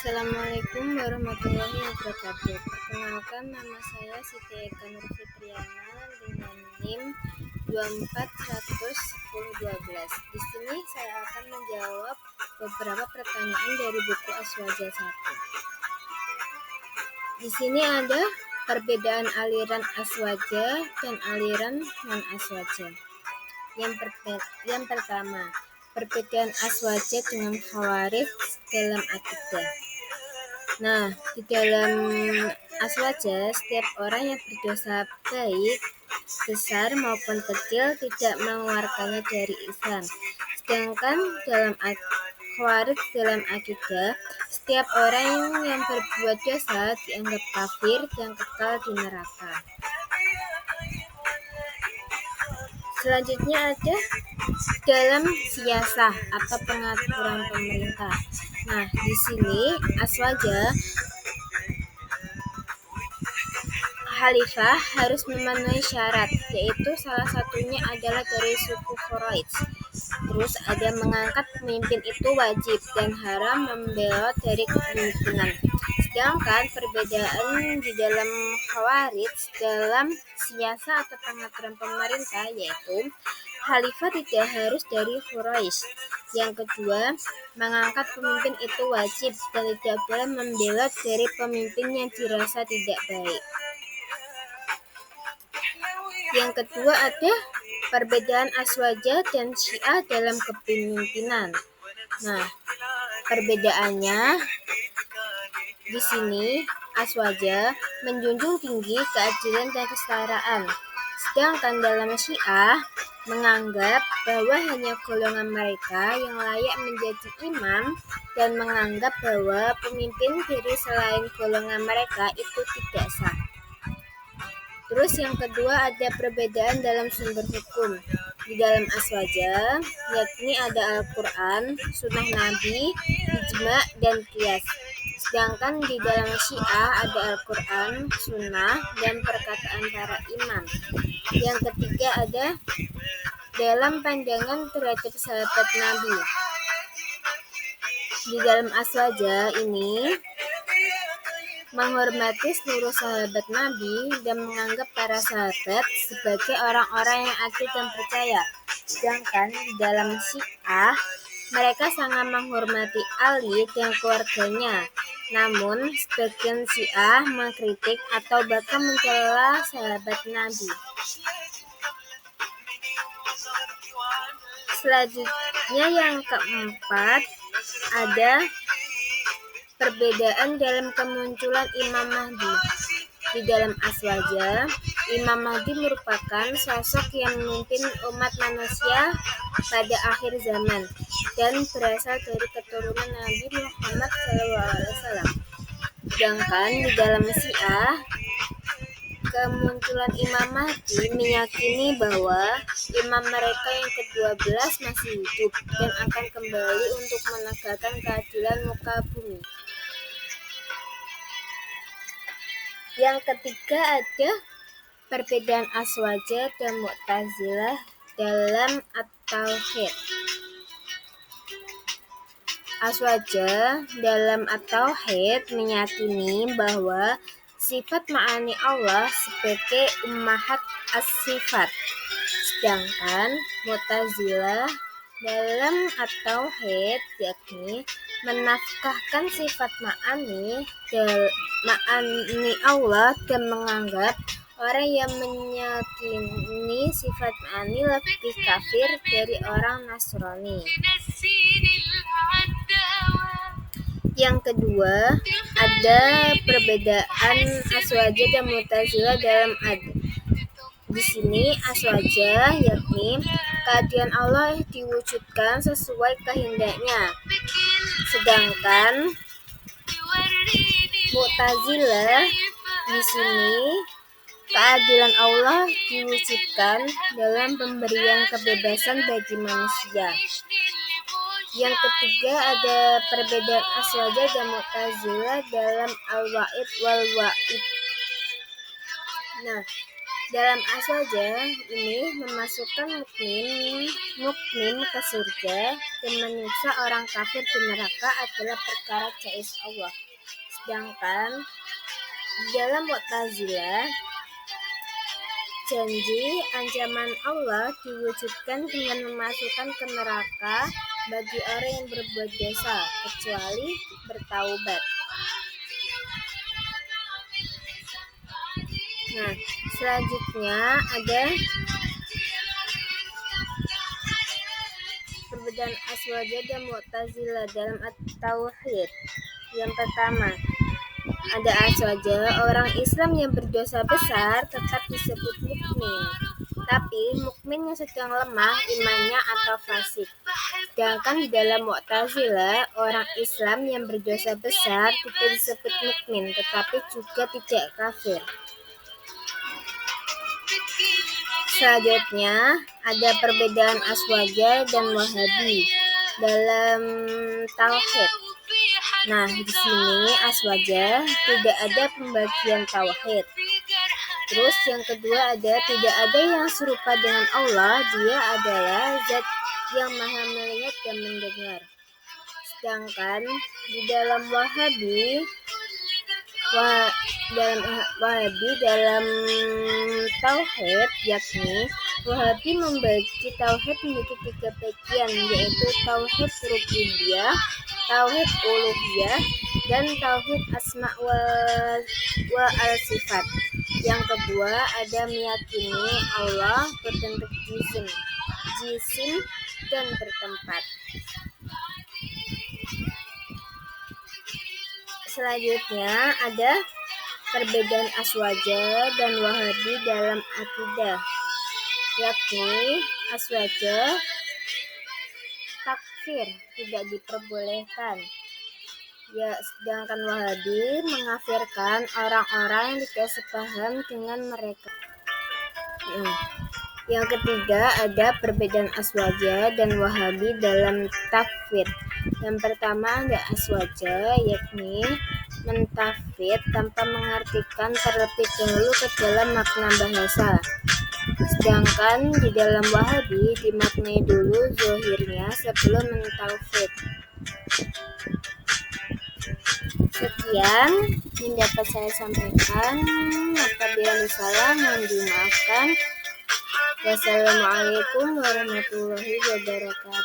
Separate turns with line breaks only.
Assalamualaikum warahmatullahi wabarakatuh. Perkenalkan, nama saya Siti Eka Nur Fitriana dengan NIM 241012. Di sini saya akan menjawab beberapa pertanyaan dari buku Aswaja 1. Di sini ada perbedaan aliran Aswaja dan aliran non-Aswaja. Yang pertama, perbedaan Aswaja dengan Khawarij dalam akidah. Nah, di dalam Aswaja, setiap orang yang berdosa baik, besar maupun kecil, tidak mengeluarkannya dari Islam. Sedangkan dalam Khawarij dalam akidah, setiap orang yang berbuat dosa dianggap kafir dan kekal di neraka. Selanjutnya ada dalam siasah atau pengaturan pemerintah. Nah, di sini Aswaja Khalifah harus memenuhi syarat, yaitu salah satunya adalah dari suku Quraisy. Terus ada mengangkat pemimpin itu wajib dan haram membelot dari kepemimpinan. Sedangkan perbedaan di dalam Khawarij dalam siasat atau pengaturan pemerintah, yaitu Khalifah tidak harus dari Quraisy. Yang kedua, mengangkat pemimpin itu wajib dan tidak boleh membelot dari pemimpin yang dirasa tidak baik. Yang kedua ada perbedaan Aswaja dan Syiah dalam kepemimpinan. Nah, perbedaannya di sini Aswaja menjunjung tinggi keadilan dan kesetaraan. Sedangkan dalam Syiah menganggap bahwa hanya golongan mereka yang layak menjadi imam dan menganggap bahwa pemimpin dari selain golongan mereka itu tidak sah. Terus yang kedua ada perbedaan dalam sumber hukum. Di dalam Aswaja, yakni ada Al-Quran, Sunnah Nabi, Ijma, dan Qiyas. Sedangkan di dalam Syiah ada Al-Quran, Sunnah, dan perkataan para imam. Yang ketiga ada dalam pandangan terhadap sahabat Nabi. Di dalam Aswaja ini menghormati seluruh sahabat Nabi dan menganggap para sahabat sebagai orang-orang yang adil dan percaya. Sedangkan di dalam Syiah, mereka sangat menghormati Ali dan keluarganya. Namun, sebagian Syiah mengkritik atau bahkan mencela sahabat Nabi. Selanjutnya yang keempat ada perbedaan dalam kemunculan Imam Mahdi. Di dalam Aswaja, Imam Mahdi merupakan sosok yang memimpin umat manusia pada akhir zaman dan berasal dari keturunan Nabi Muhammad SAW. Sedangkan di dalam Syiah, kemunculan Imam Mahdi meyakini bahwa imam mereka yang ke-12 masih hidup dan akan kembali untuk menegakkan keadilan muka bumi. Yang ketiga ada perbedaan Aswaja dan Mu'tazilah dalam At-Tauhid. Aswaja dalam At-Tauhid meyakini bahwa sifat ma'ani Allah sebagai ummahat as-sifat. Sedangkan Mu'tazilah dalam At-Tauhid yakni menafkahkan sifat ma'ani Allah dan menganggap orang yang meyakini sifat ma'ani lebih kafir dari orang Nasrani. Yang kedua, ada perbedaan Aswaja dan Mu'tazilah dalam adil. Di sini Aswaja yakni keadilan Allah diwujudkan sesuai kehendaknya. Sedangkan Mu'tazilah di sini keadilan Allah diwujudkan dalam pemberian kebebasan bagi manusia. Yang ketiga ada perbedaan Aswaja dan Mu'tazilah dalam Al-Wa'id wal Wa'id. Nah, Dalam aswaja ini memasukkan mukmin ke surga dan menyiksa orang kafir di neraka adalah perkara jaiz Allah. Sedangkan di dalam Mu'tazilah, janji ancaman Allah diwujudkan dengan memasukkan ke neraka bagi orang yang berbuat dosa kecuali bertaubat. Nah, selanjutnya ada perbedaan Aswaja dan Mu'tazilah dalam At-Tauhid. Yang pertama, ada Aswaja, orang Islam yang berdosa besar tetap disebut mukmin, tapi mukmin yang sedang lemah imannya atau fasik. Sedangkan di dalam Mu'tazilah, orang Islam yang berdosa besar tidak disebut mukmin, tetapi juga tidak kafir. Selanjutnya ada perbedaan Aswaja dan Wahabi dalam tauhid. Nah, di sini Aswaja tidak ada pembagian tauhid. Terus yang kedua ada tidak ada yang serupa dengan Allah, dia adalah zat yang maha melihat dan mendengar. Sedangkan di dalam Wahabi dalam tauhid, yakni Wahabi membagi tauhid menjadi 3 bagian, yaitu tauhid rububiyah, tauhid uluhiyah, dan tauhid asma wa al-sifat. Yang kedua ada meyakini Allah berbentuk jisim dan bertempat. Selanjutnya ada perbedaan Aswaja dan Wahabi dalam akidah, yakni Aswaja takfir, tidak diperbolehkan. Ya, sedangkan Wahabi mengkafirkan orang-orang yang tidak sepaham dengan mereka. Yang ketiga ada perbedaan Aswaja dan Wahabi dalam tafwid. Yang pertama ada Aswaja, yakni mentafwid tanpa mengartikan terlebih dahulu ke dalam makna bahasa. Sedangkan di dalam Wahabi dimaknai dulu zahirnya sebelum mentafwid. Sekian yang dapat saya sampaikan. Apabila salah mohon dimaafkan. Wassalamualaikum warahmatullahi wabarakatuh.